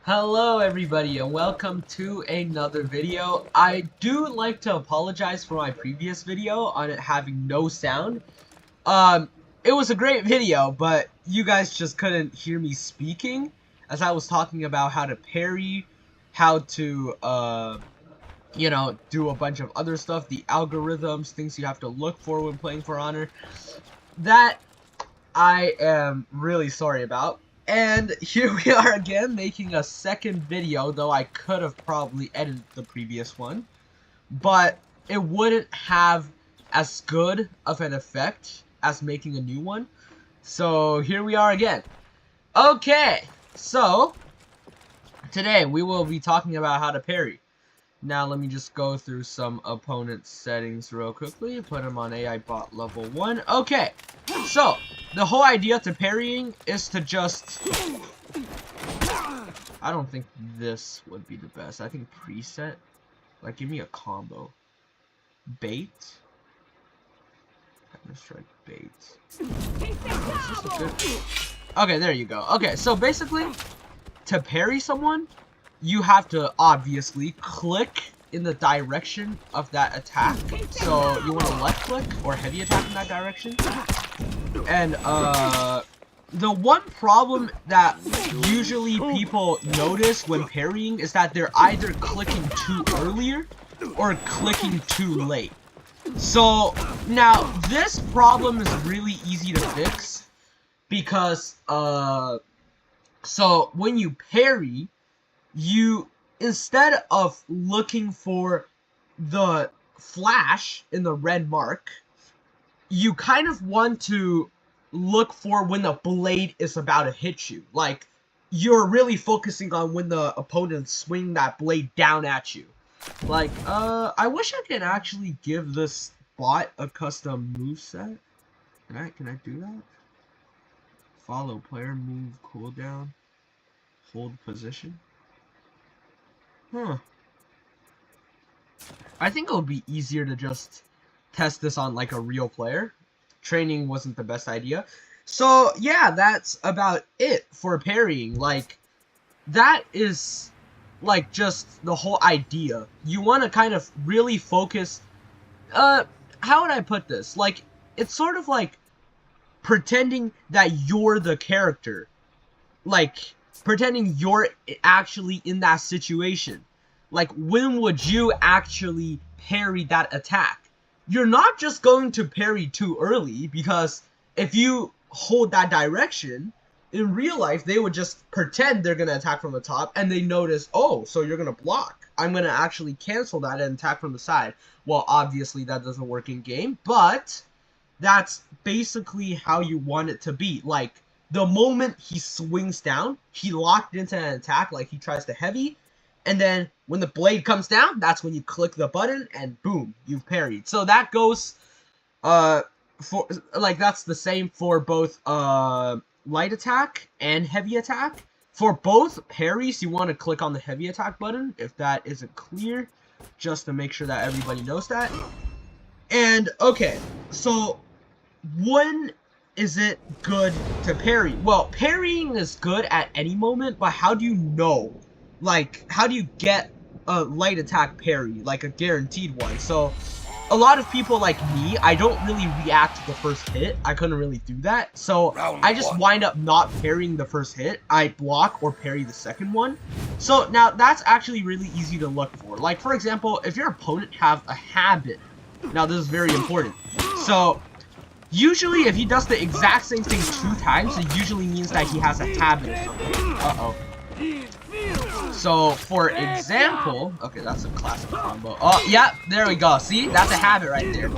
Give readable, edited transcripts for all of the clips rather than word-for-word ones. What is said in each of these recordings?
Hello everybody and welcome to another video. I do like to apologize for my previous video on it having no sound. It was a great video, but you guys just couldn't hear me speaking as I was talking about how to parry, how to do a bunch of other stuff, the algorithms, things you have to look for when playing For Honor. That I am really sorry about. And here we are again making a second video, though I could have probably edited the previous one, but it wouldn't have as good of an effect as making a new one. So here we are again. Okay, so today we will be talking about how to parry. Now let me just go through some opponent settings real quickly. Put them on AI bot level 1. Okay, so the whole idea to parrying is to just... I don't think this would be the best. I think preset. Like, give me a combo. Bait. Strike bait. Is this a good... Okay, there you go. Okay, so basically, to parry someone, you have to obviously click in the direction of that attack. So you want to left click or heavy attack in that direction. And the one problem that usually people notice when parrying is that they're either clicking too earlier or clicking too late. So now this problem is really easy to fix because so when you parry, you, instead of looking for the flash in the red mark, you kind of want to look for when the blade is about to hit you. Like, you're really focusing on when the opponent swing that blade down at you. Like, I wish I could actually give this bot a custom moveset. Can I do that? Follow player move cooldown. Hold position. Huh. I think it would be easier to just test this on like a real player. Training wasn't the best idea. So yeah, that's about it for parrying. Like, that is like just the whole idea. You want to kind of really focus. How would I put this? Like, it's sort of like pretending that you're the character. Like, pretending you're actually in that situation. Like, when would you actually parry that attack? You're not just going to parry too early, because if you hold that direction, in real life, they would just pretend they're going to attack from the top, and they notice, oh, so you're going to block. I'm going to actually cancel that and attack from the side. Well, obviously, that doesn't work in game, but that's basically how you want it to be. Like, the moment he swings down, he locked into an attack, like he tries to heavy, and then when the blade comes down, that's when you click the button, and boom, you've parried. So that goes, for, like, that's the same for both, light attack and heavy attack. For both parries, you want to click on the heavy attack button, if that isn't clear, just to make sure that everybody knows that. And, okay, so when is it good to parry? Well, parrying is good at any moment, but how do you know? Like, how do you get a light attack parry, like a guaranteed one? So, a lot of people like me, I don't really react to the first hit. I couldn't really do that. So, I just wind up not parrying the first hit. I block or parry the second one. So, now that's actually really easy to look for. Like, for example, if your opponent have a habit. Now, this is very important. So, usually, if he does the exact same thing 2 times, it usually means that he has a habit of something. Uh-oh. So, for example... Okay, that's a classic combo. Oh, yeah, there we go. See? That's a habit right there.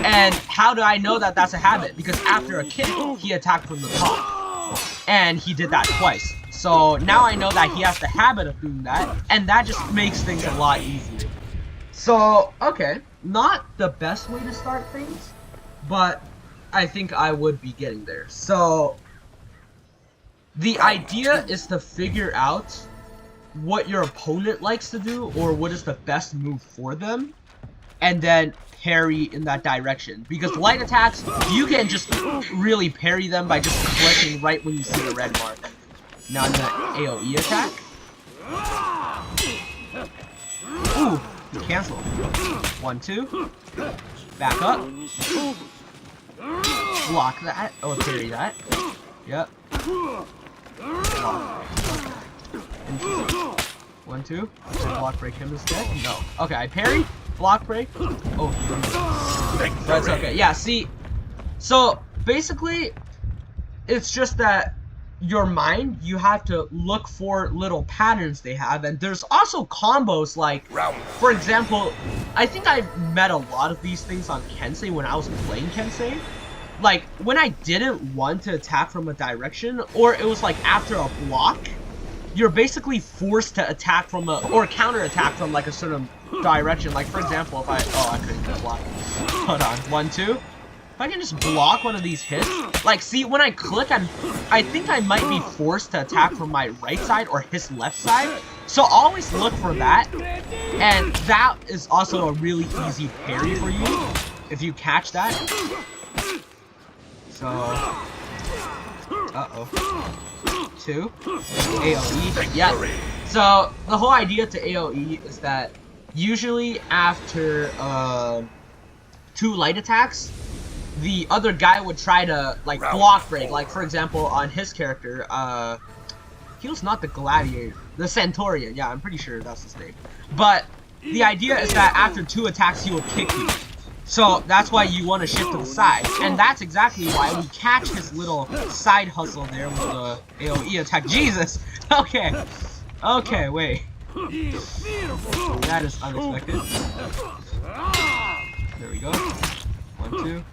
And how do I know that that's a habit? Because after a kick, he attacked from the top. And he did that twice. So, now I know that he has the habit of doing that. And that just makes things a lot easier. So, okay. Not the best way to start things, but I think I would be getting there. So, the idea is to figure out what your opponent likes to do, or what is the best move for them, and then parry in that direction. Because light attacks, you can just really parry them by just clicking right when you see the red mark. Now I'm gonna AoE attack. Ooh, cancel. 1, 2. Back up. Block that. Oh, parry that. Yep. Block. Interesting. 1, 2. Block break him instead? No. Okay, I parry. Block break. Oh, that's okay. Yeah, see. So, basically, it's just that your mind, you have to look for little patterns they have, and there's also combos like, for example, I think I met a lot of these things on Kensei when I was playing Kensei. Like, when I didn't want to attack from a direction, or it was like after a block, you're basically forced to attack from a, or counter attack from like a certain direction. Like, for example, if I couldn't get blocked. Hold on, 1, 2. If I can just block one of these hits, like, see, when I click, I think I might be forced to attack from my right side or his left side. So always look for that, and that is also a really easy parry for you if you catch that. So, 2 AOE. Yeah. So the whole idea to AOE is that usually after 2 light attacks, the other guy would try to, like, block break. Like, for example, on his character, he was not the gladiator, the Centaurian. Yeah, I'm pretty sure that's his name. But the idea is that after 2 attacks, he will kick you. So that's why you want to shift to the side. And that's exactly why we catch his little side hustle there with the AoE attack. Jesus! Okay. Okay, wait. That is unexpected. There we go. 1, 2.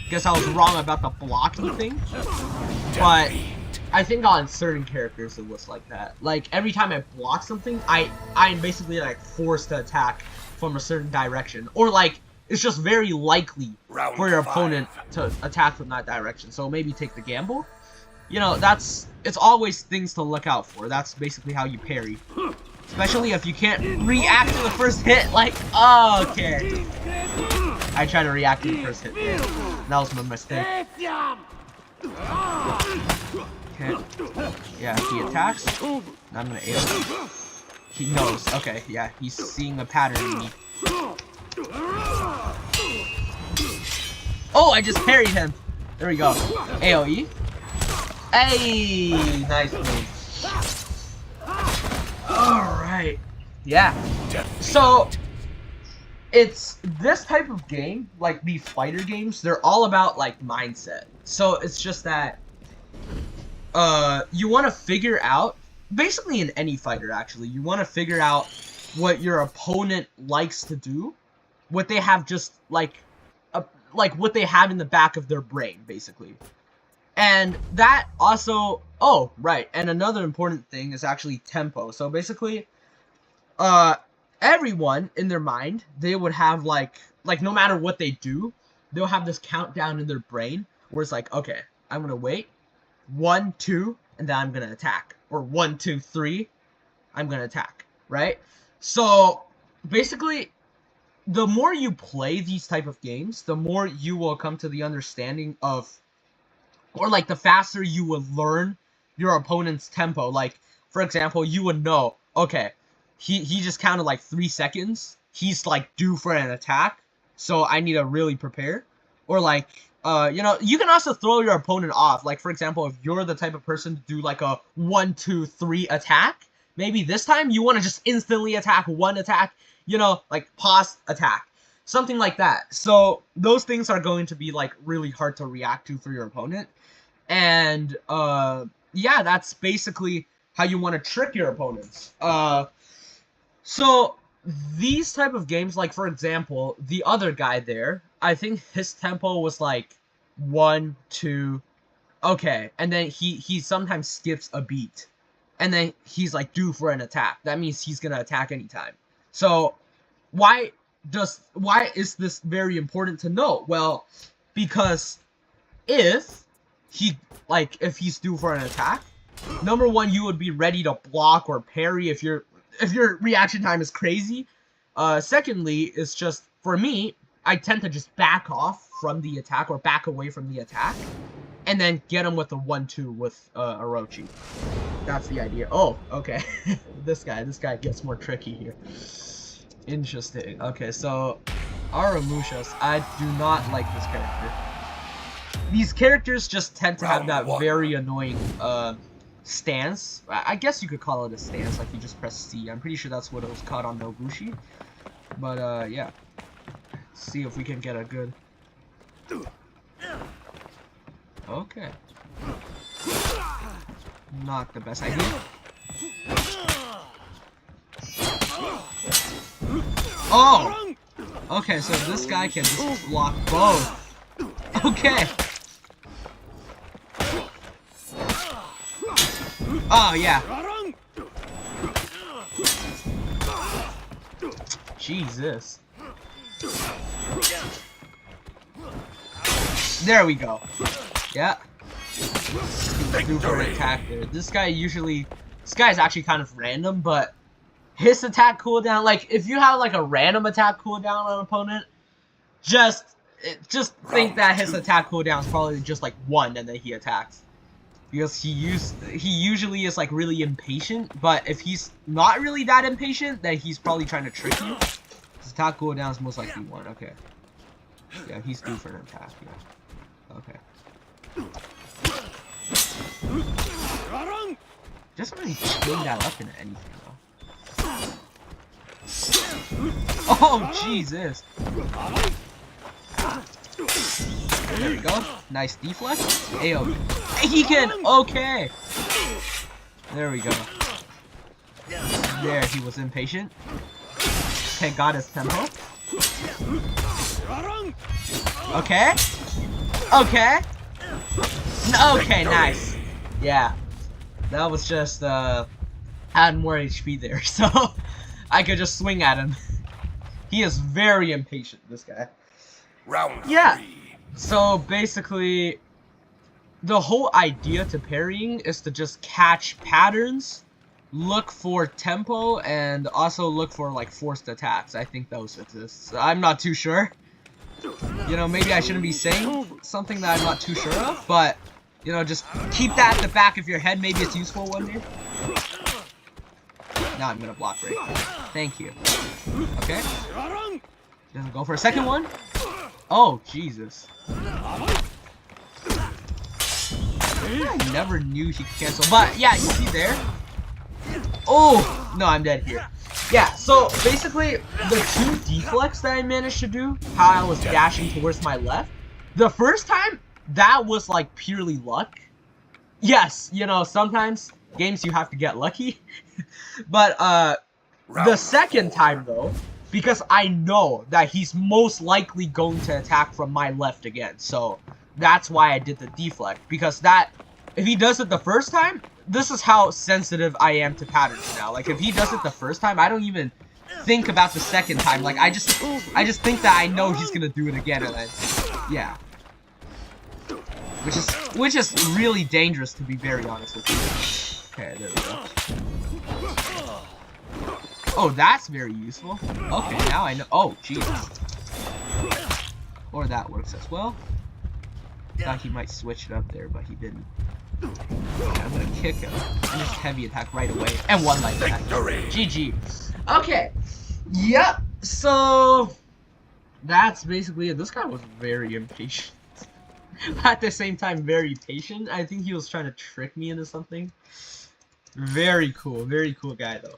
Guess I was wrong about the blocking thing, but I think on certain characters it was like that. Like, every time I block something, I'm basically like forced to attack from a certain direction, or like it's just very likely for your opponent to attack from that direction. So maybe take the gamble. You know, it's always things to look out for. That's basically how you parry, especially if you can't react to the first hit. Like, oh, okay. I tried to react to the first hit. That was my mistake. Okay. Yeah, he attacks. I'm gonna AoE. He knows. Okay, yeah, he's seeing a pattern in me. Oh, I just parried him. There we go. AoE. Hey, nice move. Alright. Yeah. So, it's this type of game, like these fighter games, they're all about like mindset. So it's just that you want to figure out, basically in any fighter actually, you want to figure out what your opponent likes to do, what they have just like what they have in the back of their brain, basically. And that also, oh right, and another important thing is actually tempo. So basically everyone in their mind, they would have like no matter what they do, they'll have this countdown in their brain where it's like, okay, I'm gonna wait 1, 2, and then I'm gonna attack, or 1, 2, 3, I'm gonna attack, right? So basically, the more you play these type of games, the more you will come to the understanding of, or like the faster you will learn your opponent's tempo. Like, for example, you would know, okay, he just counted like 3 seconds. He's like due for an attack, so I need to really prepare. Or like, you know, you can also throw your opponent off. Like, for example, if you're the type of person to do like a 1, 2, 3 attack, maybe this time you want to just instantly attack 1 attack, you know, like pause, attack. Something like that. So those things are going to be like really hard to react to for your opponent. And yeah, that's basically how you want to trick your opponents. So these type of games, like for example, the other guy there, I think his tempo was like 1, 2, okay, and then he sometimes skips a beat, and then he's like due for an attack. That means he's gonna attack anytime. So why is this very important to know? Well, because if he's due for an attack, number one, you would be ready to block or parry if your reaction time is crazy. Secondly, it's just, for me, I tend to just back off from the attack or back away from the attack. and then get him with a 1-2 with Orochi. That's the idea. Oh, okay. This guy gets more tricky here. Interesting. Okay, so Aramushas, I do not like this character. These characters just tend to have that very annoying stance. I guess you could call it a stance, like you just press C. I'm pretty sure that's what it was called on Nobushi. But yeah. Let's see if we can get a good... Okay. Not the best idea. Oh! Okay, so this guy can just block both. Okay. Oh, yeah. Jesus. There we go. Yeah. Do for an attack there. This guy's actually kind of random, but his attack cooldown, like, if you have like a random attack cooldown on an opponent, just think that his attack cooldown is probably just like 1 and then he attacks. Because he usually is like really impatient, but if he's not really that impatient, then he's probably trying to trick you. His attack cooldown is most likely 1. Okay. Yeah, he's due for an attack. Yeah. Okay. Doesn't really chain that up into anything though. Oh Jesus! There we go. Nice deflect. AoE. He can. Okay. There we go. There, he was impatient. Okay, got his tempo. Okay. Okay. Okay, nice. Yeah. That was just, had more HP there, so I could just swing at him. He is very impatient, this guy. Round 3. So, basically, the whole idea to parrying is to just catch patterns, look for tempo, and also look for, like, forced attacks. I think those exist. I'm not too sure. You know, maybe I shouldn't be saying something that I'm not too sure of, but, you know, just keep that at the back of your head. Maybe it's useful one day. Now I'm gonna block break. Thank you. Okay. Doesn't go for a second one. Oh, Jesus. I never knew he could cancel. But, yeah, you see there? Oh! No, I'm dead here. Yeah, so, basically, the 2 deflects that I managed to do, how I was dashing towards my left, the first time, that was, like, purely luck. Yes, you know, sometimes games you have to get lucky. But, the second time, though, because I know that he's most likely going to attack from my left again. So, that's why I did the deflect. Because that, if he does it the first time, this is how sensitive I am to patterns now. Like, if he does it the first time, I don't even think about the second time. Like, I just think that I know he's gonna do it again, and then, yeah. Which is really dangerous, to be very honest with you. Okay, there we go. Oh, that's very useful. Okay, now I know. Oh, Jesus. Or that works as well. Thought he might switch it up there, but he didn't. Okay, I'm gonna kick him. And just heavy attack right away. And one light attack. GG. Okay. Yep. So that's basically it. This guy was very impatient. At the same time, very patient. I think he was trying to trick me into something. Very cool. Very cool guy, though.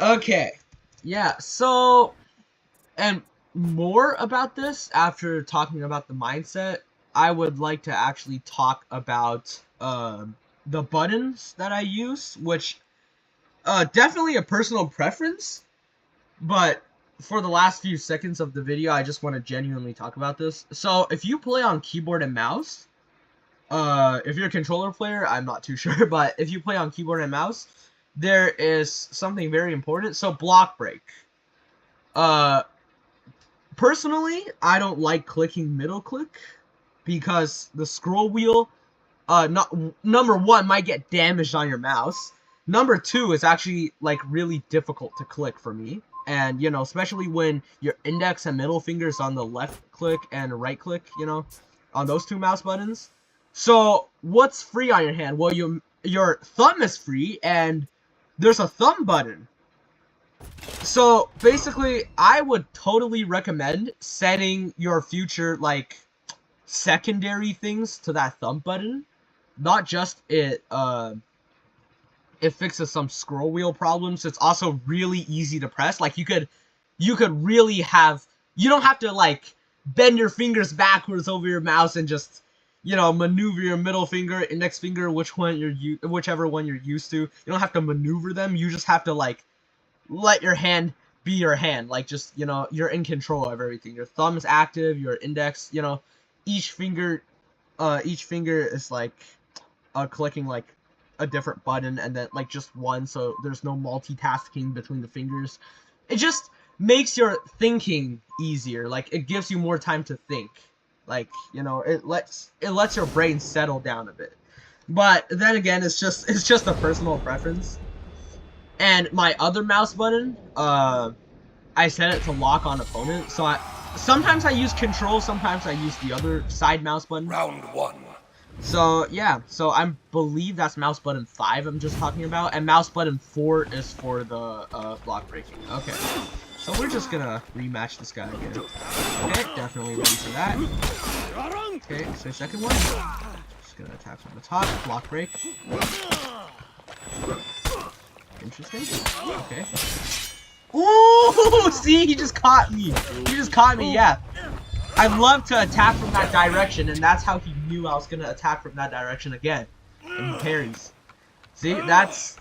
Okay. Yeah, so... And more about this, after talking about the mindset, I would like to actually talk about the buttons that I use, which definitely a personal preference, but for the last few seconds of the video, I just want to genuinely talk about this. So, if you play on keyboard and mouse, if you're a controller player, I'm not too sure, but if you play on keyboard and mouse, there is something very important. So, block break. Personally, I don't like clicking middle click, because the scroll wheel, number 1, might get damaged on your mouse. Number 2 is actually, like, really difficult to click for me. And, you know, especially when your index and middle fingers on the left click and right click, you know, on those 2 mouse buttons. So what's free on your hand? Well, your thumb is free, and there's a thumb button. So basically, I would totally recommend setting your future like secondary things to that thumb button. Not just it fixes some scroll wheel problems. It's also really easy to press. Like you could really have, you don't have to like bend your fingers backwards over your mouse and just, you know, maneuver your middle finger, index finger, whichever one you're used to. You don't have to maneuver them. You just have to like let your hand be your hand. Like just, you know, you're in control of everything. Your thumb is active, your index, you know, each finger is like clicking like a different button, and then like just one, so there's no multitasking between the fingers. It just makes your thinking easier. Like it gives you more time to think. Like, you know, it lets your brain settle down a bit. But then again, it's just a personal preference. And my other mouse button, I set it to lock on opponent. So sometimes I use control, sometimes I use the other side mouse button. Round 1. So yeah, so I believe that's mouse button 5 I'm just talking about, and mouse button 4 is for the block breaking. Okay, so we're just gonna rematch this guy again. Okay, definitely ready for that. Okay, so second one. Just gonna attack from the top, block break. Interesting. Okay. Ooh, see, he just caught me. He just caught me, yeah. I love to attack from that direction, and that's how he knew I was gonna attack from that direction again. And he parries. See, that's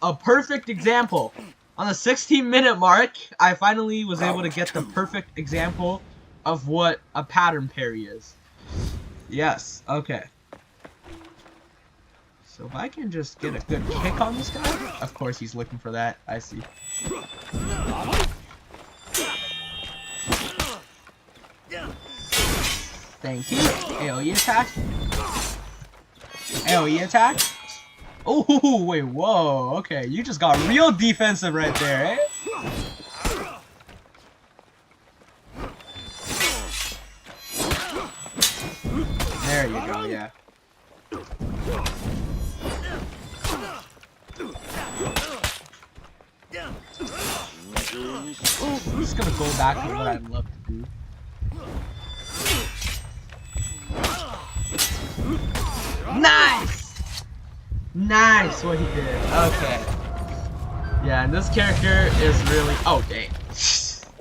a perfect example. On the 16-minute mark, I finally was able to get the perfect example of what a pattern parry is. Yes, okay. So if I can just get a good kick on this guy, of course he's looking for that. I see. Thank you. AoE attack. AoE attack. Oh, wait, whoa. Okay, you just got real defensive right there, eh? There you go, yeah. I'm just gonna go back to what I love to do. Nice! Nice what he did. Okay. Yeah, and this character is really... Oh, dang.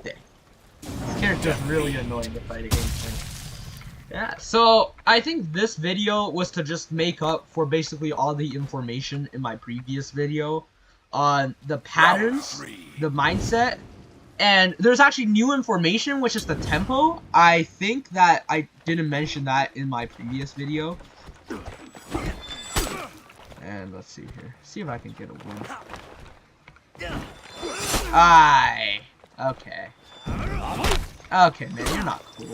Dang. This character is really annoying to fight against him. Yeah, so I think this video was to just make up for basically all the information in my previous video on the patterns, the mindset, and there's actually new information, which is the tempo. I think that I didn't mention that in my previous video. And let's see here. See if I can get a win. Okay. Okay, man, you're not cool.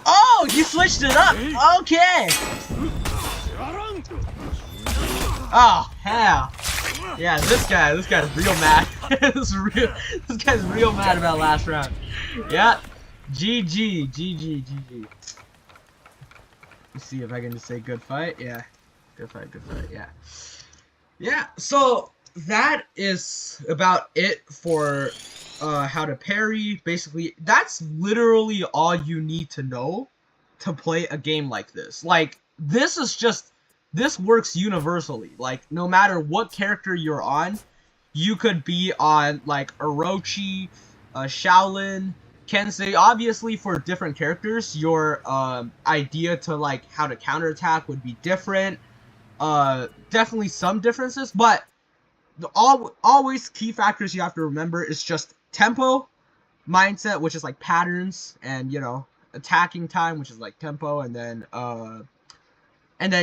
Oh, you switched it up! Okay! Oh, hell. Yeah, this guy's real mad. this guy's real mad about last round. Yeah. GG. Let's see if I can just say good fight. Yeah. Good fight, yeah. Yeah, so that is about it for how to parry. Basically, that's literally all you need to know to play a game like this. Like, this works universally. Like, no matter what character you're on, you could be on, like, Orochi, Shaolin, Kensei. Obviously, for different characters, your idea to, like, how to counterattack would be different. Definitely some differences, but always key factors you have to remember is just tempo, mindset, which is like patterns, and, you know, attacking time, which is like tempo, and then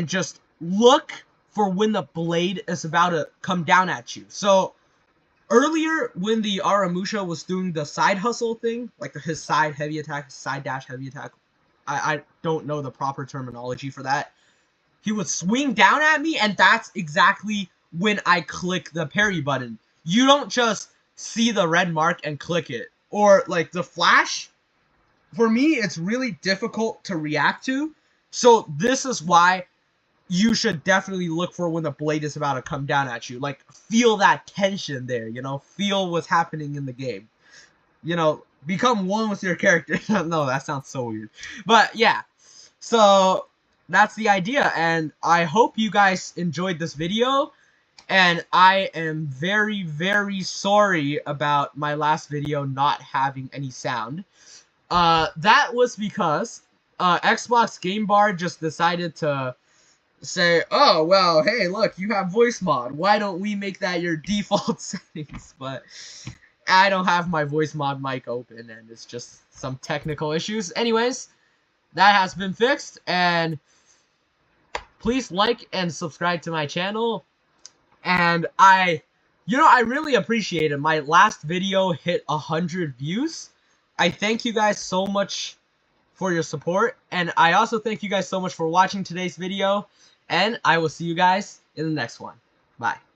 just look for when the blade is about to come down at you. So earlier when the Aramusha was doing the side hustle thing, like his side heavy attack, side dash heavy attack, I don't know the proper terminology for that. He would swing down at me, and that's exactly when I click the parry button. You don't just see the red mark and click it. Or, like, the flash, for me, it's really difficult to react to. So this is why you should definitely look for when the blade is about to come down at you. Like, feel that tension there, you know? Feel what's happening in the game. You know, become one with your character. No, that sounds so weird. But, yeah. So, that's the idea. And I hope you guys enjoyed this video. And I am very, very sorry about my last video not having any sound. That was because Xbox Game Bar just decided to say, oh, well, hey, look, you have voice mod. Why don't we make that your default settings? But I don't have my voice mod mic open, and it's just some technical issues. Anyways, that has been fixed, and please like and subscribe to my channel. And I really appreciate it. My last video hit 100 views. I thank you guys so much for your support, and I also thank you guys so much for watching today's video, and I will see you guys in the next one. Bye.